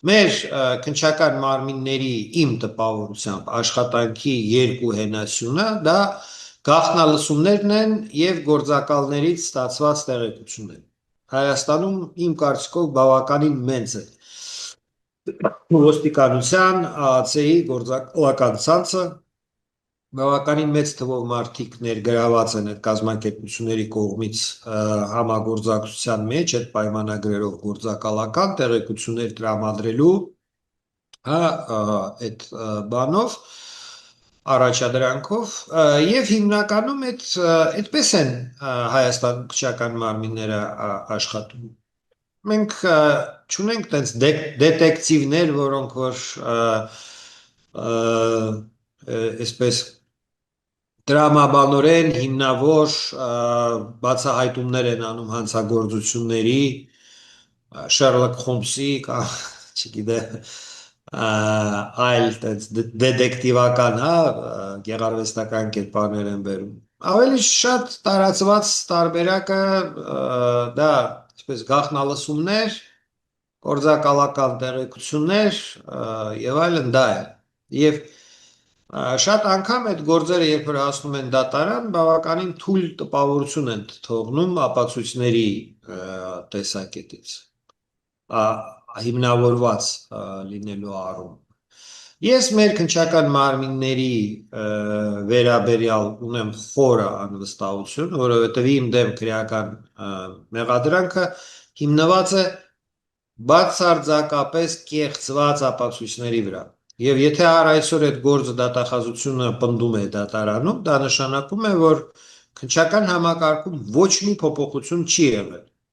Մեր քննչական մարմինների իմ տպավորությամբ աշխատանքի երկու հենասյունը դա գաղտնալսումներն են եւ գործակալներից ստացված տեղեկություններ։ Հայաստանում իմ կարծիքով բավականին մեծ է ոստիկանության ԱԱՑ-ի գործակալական ցանցը բավականին մեծ թվով մարդիկ ներգրաված են այդ կազմակերպությունների կողմից համագործակցության մեջ այդ պայմանագրերով գործակալական տեղեկություններ տրամադրելու հա այդ բանով առաջադրանքով եւ հիմնականում այդպես են Հայաստան քչական մարմինները աշխատում մենք չունենք տենց դետեկտիվներ որոնք որ այսպես դրամաբանորեն հիմնավոր բացահայտումներ են անում հանցագործությունների Շերլոկ Հոլմսի կամ չգիտեմ այլ դետեկտիվական գեղարվեստական կերպարներ են բերում ավելի շատ տարածված տարբերակը դա այսպես գաղտնալսումներ գործակալական տեղեկություններ եւ այլն դա է եւ շատ անգամ այդ գործերը երբ որ հասնում են դատարան բավականին թույլ տպավորություն են թողնում ապացույցների տեսակետից հիմնավորված լինելու առում ես մեր քննչական մարմինների վերաբերյալ ունեմ խորը անվստահություն որովհետև իմ դեմ քրեական մեղադրանքը հիմնված է բացարձակապես կեղծված ապացույցների վրա Եվ եթե այսօր այդ գործը դատախազությունը պնդում է դատարանում, դա նշանակում է, որ քննչական համակարգում ոչ մի փոփոխություն չի եղել։